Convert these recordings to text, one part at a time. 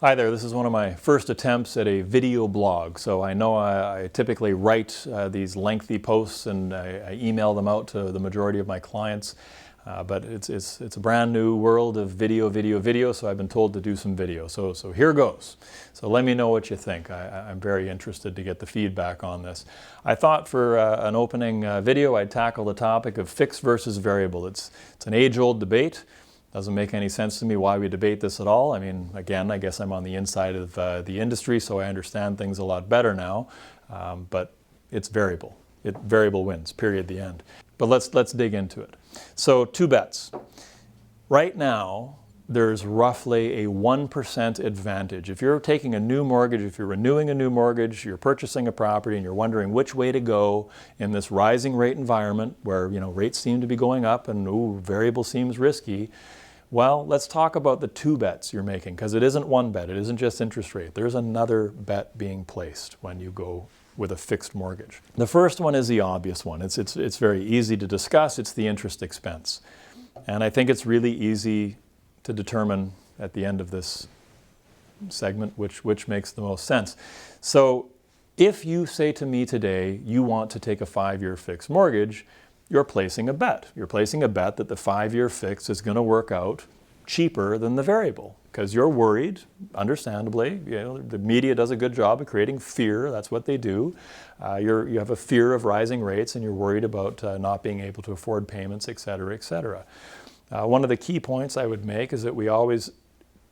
Hi there, this is one of my first attempts at a video blog. So I know I typically write these lengthy posts and I email them out to the majority of my clients. But it's a brand new world of video, so I've been told to do some video. So here goes. So let me know what you think. I'm very interested to get the feedback on this. I thought for an opening video I'd tackle the topic of fixed versus variable. It's an age-old debate. Doesn't make any sense to me why we debate this at all. I mean, again, I guess I'm on the inside of the industry, so I understand things a lot better now. But it's variable. Variable wins, period, the end. But let's dig into it. So 2 bets. Right now, there's roughly a 1% advantage. If you're taking a new mortgage, if you're renewing a new mortgage, you're purchasing a property and you're wondering which way to go in this rising rate environment where, rates seem to be going up and variable seems risky. Well, let's talk about the 2 bets you're making, because it isn't one bet. It isn't just interest rate. There's another bet being placed when you go with a fixed mortgage. The first one is the obvious one. It's very easy to discuss. It's the interest expense. And I think it's really easy to determine at the end of this segment which makes the most sense. So if you say to me today you want to take a 5-year fixed mortgage, you're placing a bet. You're placing a bet that the 5-year fix is going to work out cheaper than the variable, because you're worried, understandably. The media does a good job of creating fear. That's what they do. You have a fear of rising rates and you're worried about not being able to afford payments, et cetera, et cetera. One of the key points I would make is that we always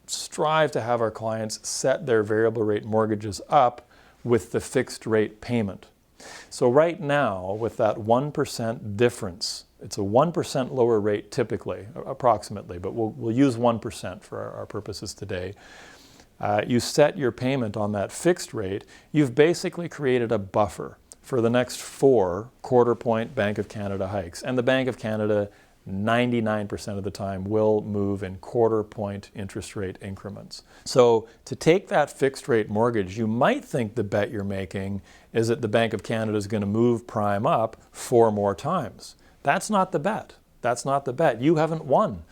strive to have our clients set their variable rate mortgages up with the fixed rate payment. So right now, with that 1% difference, it's a 1% lower rate typically, approximately, but we'll use 1% for our purposes today. You set your payment on that fixed rate, you've basically created a buffer for the next 4 quarter-point Bank of Canada hikes. And the Bank of Canada, 99% of the time, will move in quarter-point interest rate increments. So to take that fixed rate mortgage, you might think the bet you're making is that the Bank of Canada is going to move prime up 4 more times. That's not the bet. That's not the bet. You haven't won.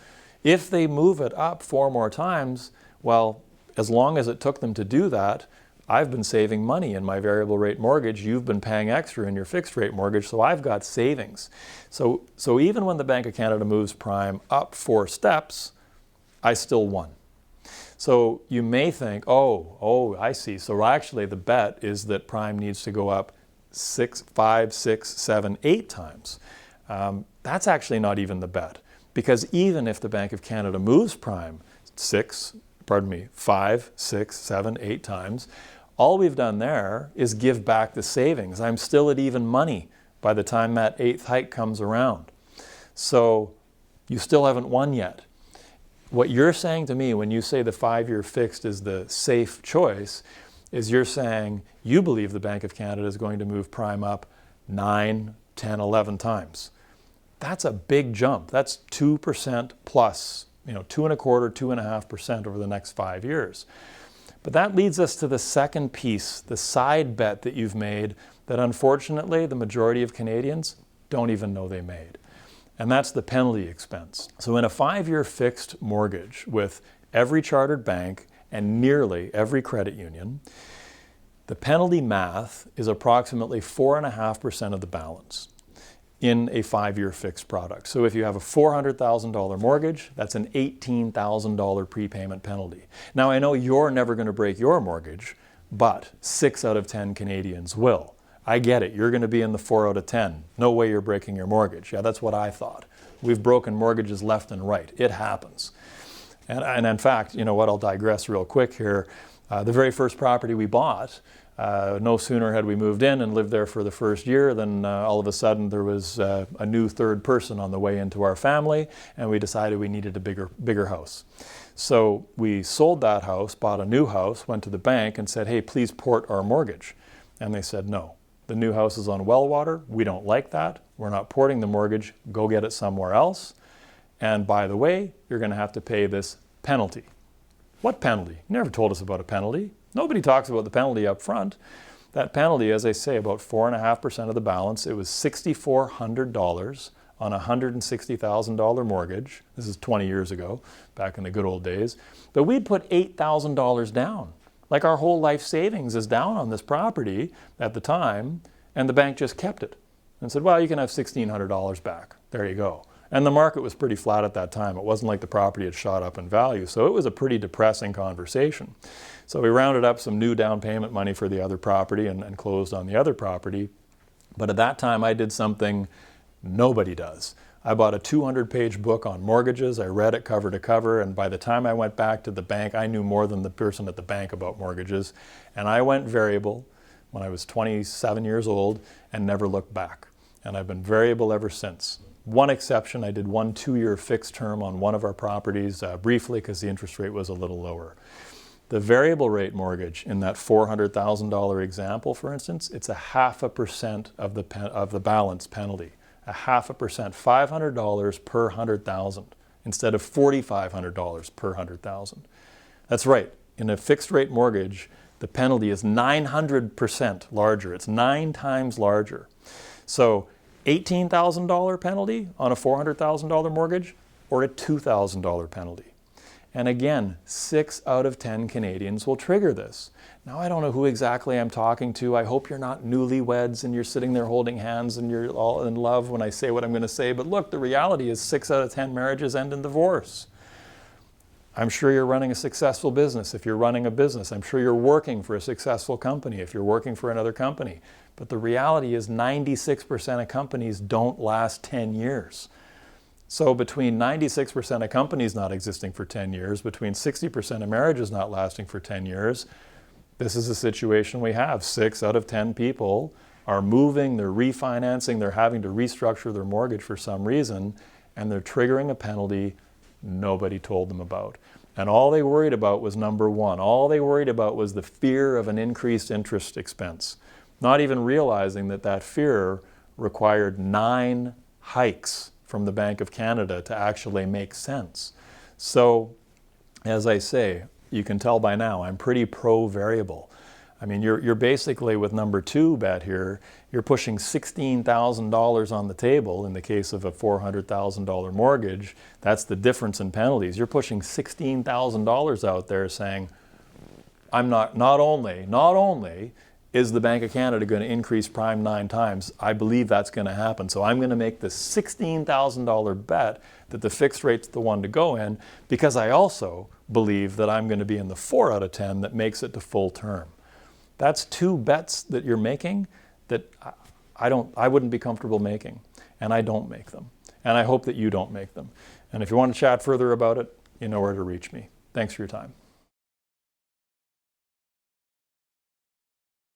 If they move it up 4 more times, well, as long as it took them to do that, I've been saving money in my variable rate mortgage. You've been paying extra in your fixed rate mortgage, so I've got savings. So even when the Bank of Canada moves prime up 4 steps, I still won. So you may think, oh, I see. So actually the bet is that prime needs to go up 5, 6, 7, 8 times. That's actually not even the bet, because even if the Bank of Canada moves prime 5, 6, 7, 8 times, all we've done there is give back the savings. I'm still at even money by the time that 8th hike comes around. So you still haven't won yet. What you're saying to me when you say the 5-year fixed is the safe choice is you're saying you believe the Bank of Canada is going to move prime up 9, 10, 11 times. That's a big jump. That's 2% plus, 2.25%, 2.5% over the next 5 years. But that leads us to the second piece, the side bet that you've made that unfortunately the majority of Canadians don't even know they made. And that's the penalty expense. So in a 5-year fixed mortgage with every chartered bank and nearly every credit union, the penalty math is approximately 4.5% of the balance in a 5-year fixed product. So if you have a $400,000 mortgage, that's an $18,000 prepayment penalty. Now I know you're never going to break your mortgage, but 6 out of 10 Canadians will. I get it, you're going to be in the 4 out of 10. No way you're breaking your mortgage. Yeah, that's what I thought. We've broken mortgages left and right. It happens. And in fact, I'll digress real quick here. The very first property we bought, no sooner had we moved in and lived there for the first year than all of a sudden there was a new 3rd person on the way into our family, and we decided we needed a bigger house. So we sold that house, bought a new house, went to the bank and said, hey, please port our mortgage. And they said, no, the new house is on well water. We don't like that. We're not porting the mortgage. Go get it somewhere else. And by the way, you're going to have to pay this penalty. What penalty? You never told us about a penalty. Nobody talks about the penalty up front. That penalty, as I say, about 4.5% of the balance. It was $6,400 on a $160,000 mortgage. This is 20 years ago, back in the good old days. But we'd put $8,000 down. Like our whole life savings is down on this property at the time, and the bank just kept it and said, well, you can have $1,600 back. There you go. And the market was pretty flat at that time. It wasn't like the property had shot up in value. So it was a pretty depressing conversation. So we rounded up some new down payment money for the other property and closed on the other property. But at that time, I did something nobody does. I bought a 200-page book on mortgages. I read it cover to cover. And by the time I went back to the bank, I knew more than the person at the bank about mortgages. And I went variable when I was 27 years old and never looked back. And I've been variable ever since. One exception, I did one 2-year fixed term on one of our properties briefly because the interest rate was a little lower. The variable rate mortgage in that $400,000 example, for instance, it's 0.5% of the balance penalty. 0.5%, $500 per 100,000 instead of $4,500 per 100,000. That's right. In a fixed rate mortgage, the penalty is 900% larger. It's 9 times larger. So $18,000 penalty on a $400,000 mortgage or a $2,000 penalty. And again, 6 out of 10 Canadians will trigger this. Now, I don't know who exactly I'm talking to. I hope you're not newlyweds and you're sitting there holding hands and you're all in love when I say what I'm going to say. But look, the reality is 6 out of 10 marriages end in divorce. I'm sure you're running a successful business if you're running a business. I'm sure you're working for a successful company if you're working for another company. But the reality is 96% of companies don't last 10 years. So between 96% of companies not existing for 10 years, between 60% of marriages not lasting for 10 years, this is a situation we have. 6 out of 10 people are moving, they're refinancing, they're having to restructure their mortgage for some reason, and they're triggering a penalty nobody told them about. And all they worried about was number one. All they worried about was the fear of an increased interest expense, not even realizing that that fear required 9 hikes from the Bank of Canada to actually make sense. So, as I say, you can tell by now, I'm pretty pro-variable. I mean, you're basically, with number 2 bet here, you're pushing $16,000 on the table in the case of a $400,000 mortgage. That's the difference in penalties. You're pushing $16,000 out there saying, I'm not only is the Bank of Canada going to increase prime 9 times, I believe that's going to happen. So I'm going to make this $16,000 bet that the fixed rate's the one to go in, because I also believe that I'm going to be in the 4 out of 10 that makes it to full term. That's 2 bets that you're making that I wouldn't be comfortable making, and I don't make them. And I hope that you don't make them. And if you want to chat further about it, you know where to reach me. Thanks for your time.